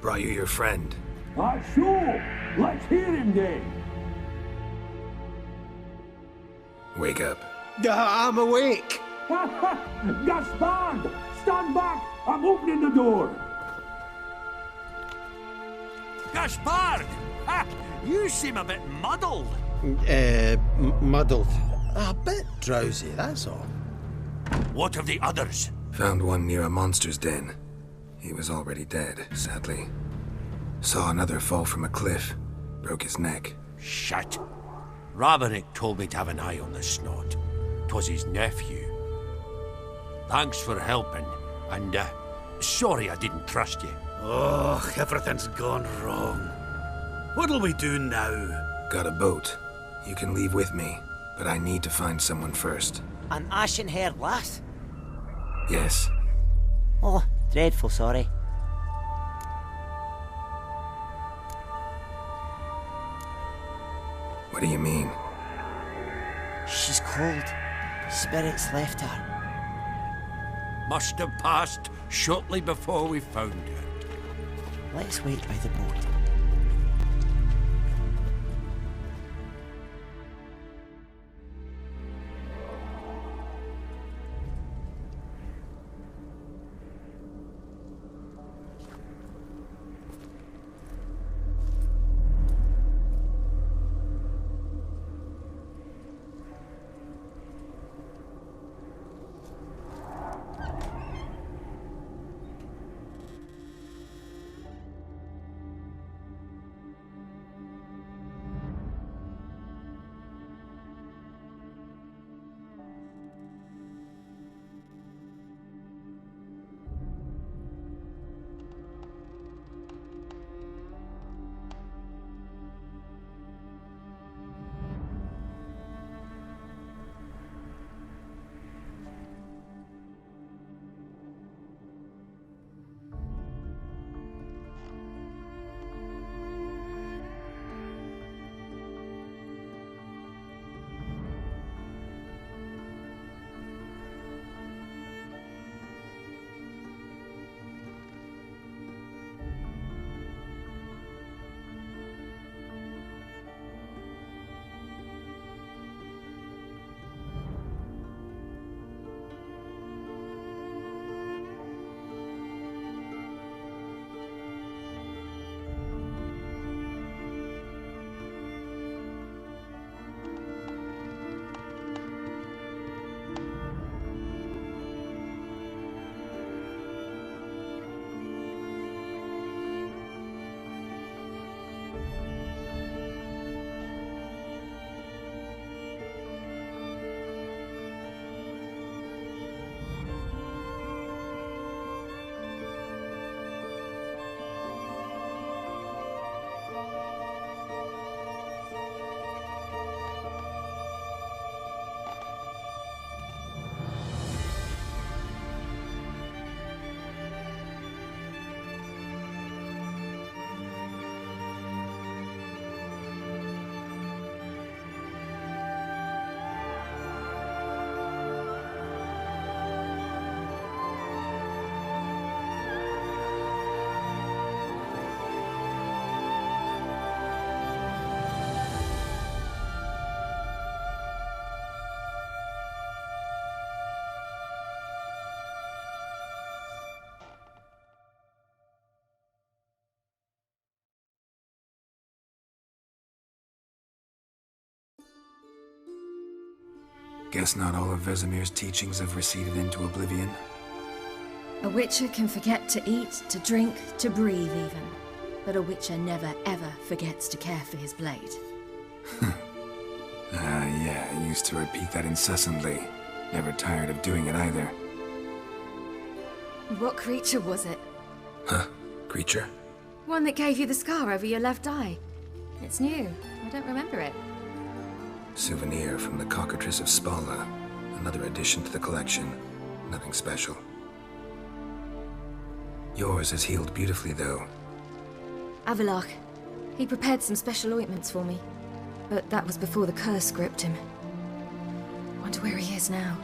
brought you your friend. Sure. Let's hear him then. Wake up. I'm awake. Gaspard! Stand back! I'm opening the door! Gaspard! Ha! You seem a bit muddled. Muddled. A bit drowsy, that's all. What of the others? Found one near a monster's den. He was already dead, sadly. Saw another fall from a cliff. Broke his neck. Shit. Rabenik told me to have an eye on the snot. 'Twas his nephew. Thanks for helping, and sorry I didn't trust you. Oh, everything's gone wrong. What'll we do now? Got a boat. You can leave with me, but I need to find someone first. An ashen-haired lass? Yes. Oh, dreadful sorry. What do you mean? She's cold. Spirits left her. Must have passed shortly before we found her. Let's wait by the boat. Guess not all of Vesemir's teachings have receded into oblivion. A witcher can forget to eat, to drink, to breathe even. But a witcher never ever forgets to care for his blade. Yeah, I used to repeat that incessantly. Never tired of doing it either. What creature was it? Huh? Creature? One that gave you the scar over your left eye. It's new. I don't remember it. Souvenir from the Cockatrice of Spala. Another addition to the collection. Nothing special. Yours has healed beautifully, though. Avalok. He prepared some special ointments for me. But that was before the curse gripped him. Wonder where he is now.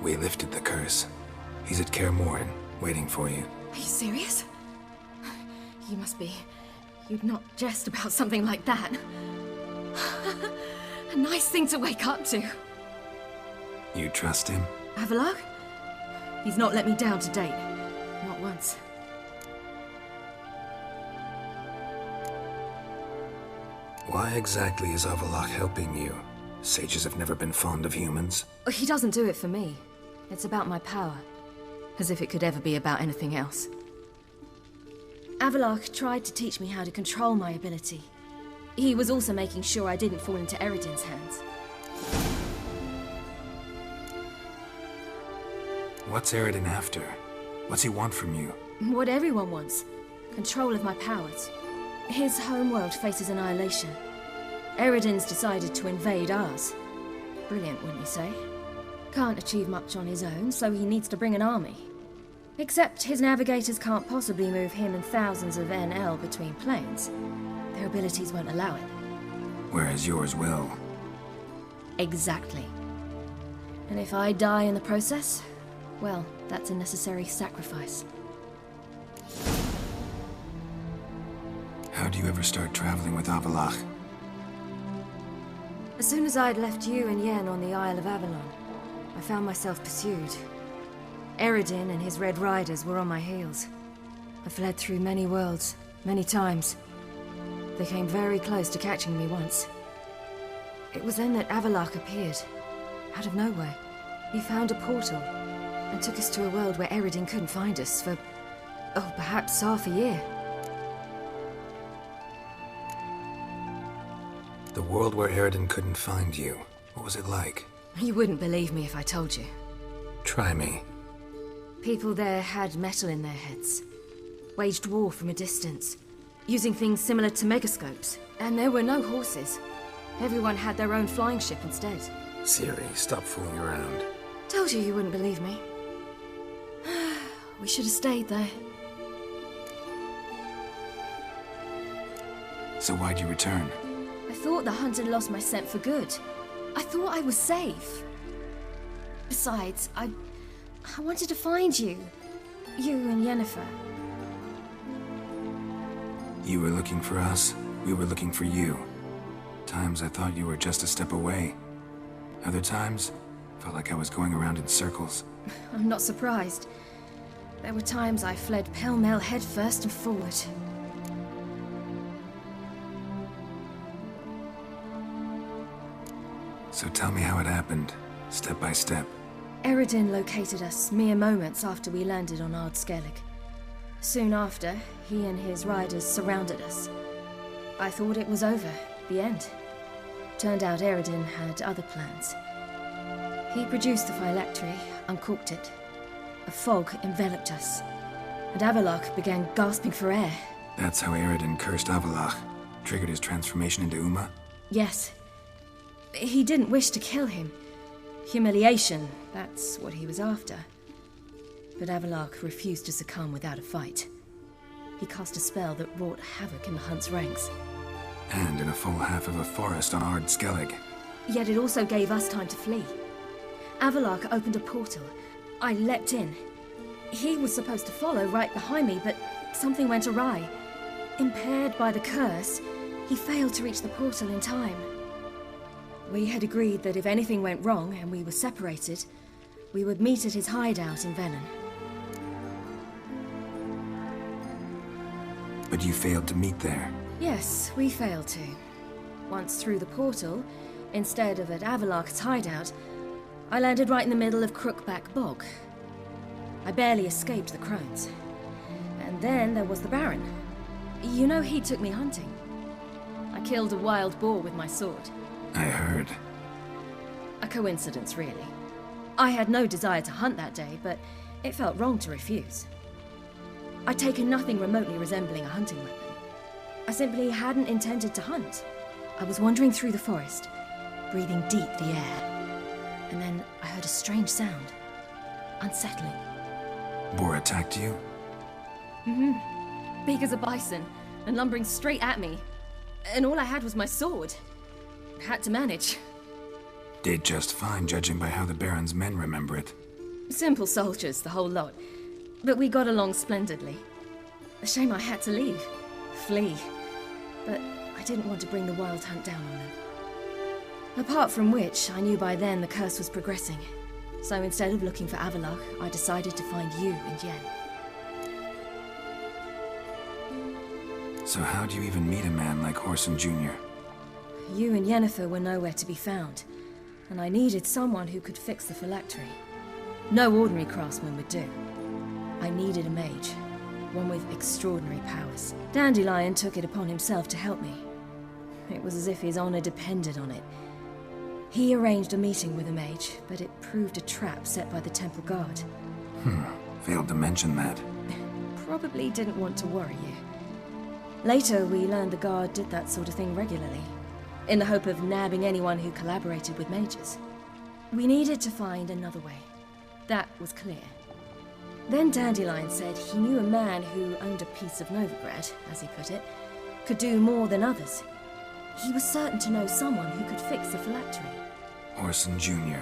We lifted the curse. He's at Kaer Morhen, waiting for you. Are you serious? You must be. You'd not jest about something like that. A nice thing to wake up to. You trust him? Avalok? He's not let me down to date. Not once. Why exactly is Avalok helping you? Sages have never been fond of humans. He doesn't do it for me. It's about my power. As if it could ever be about anything else. Avalok tried to teach me how to control my ability. He was also making sure I didn't fall into Eredin's hands. What's Eredin after? What's he want from you? What everyone wants. Control of my powers. His homeworld faces annihilation. Eredin's decided to invade ours. Brilliant, wouldn't you say? Can't achieve much on his own, so he needs to bring an army. Except his navigators can't possibly move him and thousands of NL between planes. Their abilities won't allow it. Whereas yours will. Exactly. And if I die in the process, well, that's a necessary sacrifice. How do you ever start traveling with Avalok? As soon as I'd left you and Yen on the Isle of Avalon, I found myself pursued. Eredin and his Red Riders were on my heels. I fled through many worlds, many times. They came very close to catching me once. It was then that Avalok appeared, out of nowhere. He found a portal, and took us to a world where Eredin couldn't find us for, oh, perhaps half a year. The world where Eredin couldn't find you. What was it like? You wouldn't believe me if I told you. Try me. People there had metal in their heads, waged war from a distance, using things similar to megascopes. And there were no horses. Everyone had their own flying ship instead. Siri, stop fooling around. Told you you wouldn't believe me. We should have stayed there. So why'd you return? I thought the hunt had lost my scent for good. I thought I was safe. Besides, I wanted to find you. You and Yennefer. You were looking for us. We were looking for you. Times I thought you were just a step away. Other times, felt like I was going around in circles. I'm not surprised. There were times I fled pell-mell headfirst and forward. So tell me how it happened, step by step. Eredin located us mere moments after we landed on Ard Skellig. Soon after, he and his riders surrounded us. I thought it was over, the end. Turned out Eredin had other plans. He produced the phylactery, uncorked it. A fog enveloped us, and Avalok began gasping for air. That's how Eredin cursed Avalok, triggered his transformation into Uma? Yes. He didn't wish to kill him. Humiliation, that's what he was after. But Avalok refused to succumb without a fight. He cast a spell that wrought havoc in the hunt's ranks. And in a full half of a forest on Ard Skellig. Yet it also gave us time to flee. Avalok opened a portal. I leapt in. He was supposed to follow right behind me, but something went awry. Impaired by the curse, he failed to reach the portal in time. We had agreed that if anything went wrong and we were separated, we would meet at his hideout in Velen. But you failed to meet there. Yes, we failed to. Once through the portal, instead of at Avalok's hideout, I landed right in the middle of Crookback Bog. I barely escaped the crones. And then there was the Baron. You know, he took me hunting. I killed a wild boar with my sword. I heard. A coincidence, really. I had no desire to hunt that day, but it felt wrong to refuse. I'd taken nothing remotely resembling a hunting weapon. I simply hadn't intended to hunt. I was wandering through the forest, breathing deep the air. And then I heard a strange sound. Unsettling. Boar attacked you? Mm-hmm. Big as a bison, and lumbering straight at me. And all I had was my sword. Had to manage. Did just fine, judging by how the Baron's men remember it. Simple soldiers, the whole lot. but we got along splendidly. A shame I had to leave. Flee. But I didn't want to bring the Wild Hunt down on them. Apart from which, I knew by then the curse was progressing. So instead of looking for Avallac'h, I decided to find you and Yen. So how do you even meet a man like Whoreson Jr.? You and Yennefer were nowhere to be found, and I needed someone who could fix the phylactery. No ordinary craftsman would do. I needed a mage, one with extraordinary powers. Dandelion took it upon himself to help me. It was as if his honor depended on it. He arranged a meeting with a mage, but it proved a trap set by the temple guard. Failed to mention that. Probably didn't want to worry you. Later, we learned the guard did that sort of thing regularly, in the hope of nabbing anyone who collaborated with mages. We needed to find another way. That was clear. Then Dandelion said he knew a man who owned a piece of Novigrad, as he put it, could do more than others. He was certain to know someone who could fix the phylactery. Whoreson Jr.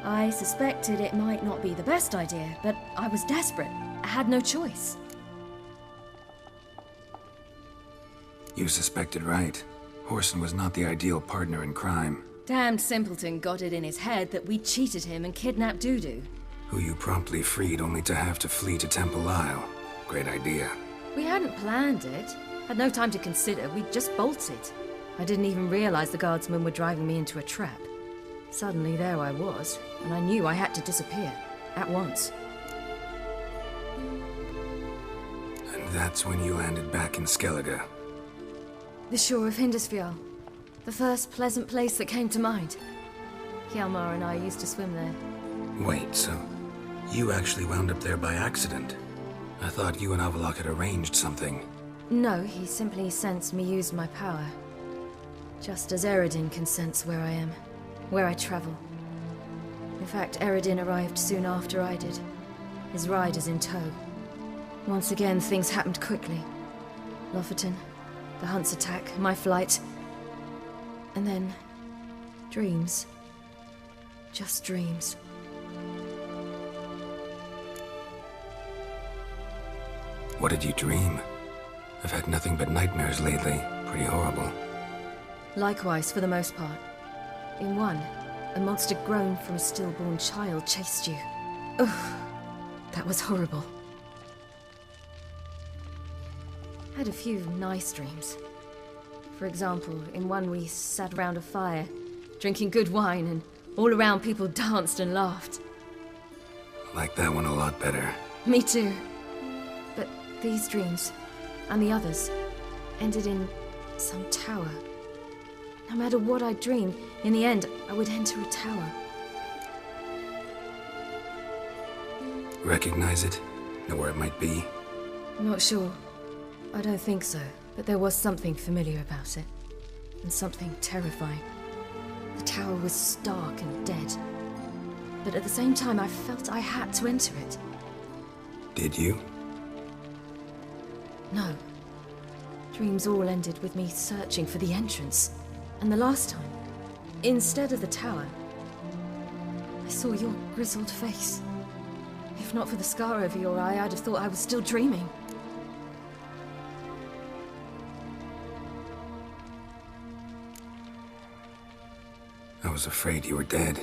I suspected it might not be the best idea, but I was desperate. I had no choice. You suspected right. Whoreson was not the ideal partner in crime. Damned simpleton got it in his head that we cheated him and kidnapped Dudu. Who you promptly freed only to have to flee to Temple Isle. Great idea. We hadn't planned it. Had no time to consider. We just bolted. I didn't even realize the guardsmen were driving me into a trap. Suddenly there I was, and I knew I had to disappear. At once. And that's when you landed back in Skellige. The shore of Hindisfjall. The first pleasant place that came to mind. Hjalmar and I used to swim there. Wait, so you actually wound up there by accident? I thought you and Avallac'h had arranged something. No, he simply sensed me use my power. Just as Eredin can sense where I am, where I travel. In fact, Eredin arrived soon after I did, his riders in tow. Once again, things happened quickly. Lofoten, the Hunt's attack, my flight. And then, dreams. Just dreams. What did you dream? I've had nothing but nightmares lately. Pretty horrible. Likewise, for the most part. In one, a monster grown from a stillborn child chased you. Ugh, that was horrible. Had a few nice dreams. For example, in one we sat around a fire, drinking good wine, and all around people danced and laughed. Like that one a lot better. Me too. But these dreams, and the others, ended in some tower. No matter what I dreamed, in the end, I would enter a tower. Recognize it? Know where it might be? I'm not sure. I don't think so, but there was something familiar about it. And something terrifying. The tower was stark and dead. But at the same time, I felt I had to enter it. Did you? No. Dreams all ended with me searching for the entrance. And the last time, instead of the tower, I saw your grizzled face. If not for the scar over your eye, I'd have thought I was still dreaming. I was afraid you were dead.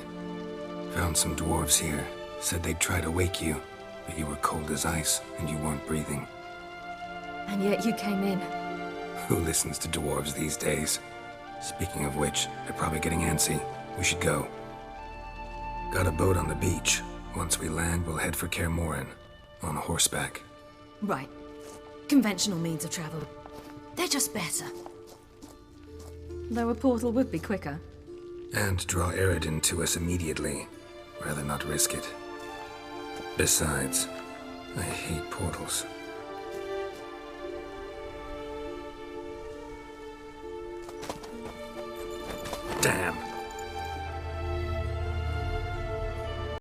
Found some dwarves here. Said they'd try to wake you, but you were cold as ice and you weren't breathing. And yet you came in. Who listens to dwarves these days? Speaking of which, they're probably getting antsy. We should go. Got a boat on the beach. Once we land, we'll head for Kaer Morhen. On horseback. Right. Conventional means of travel. They're just better. Though a portal would be quicker. And draw Eredin to us immediately. Rather not risk it. Besides, I hate portals. Damn.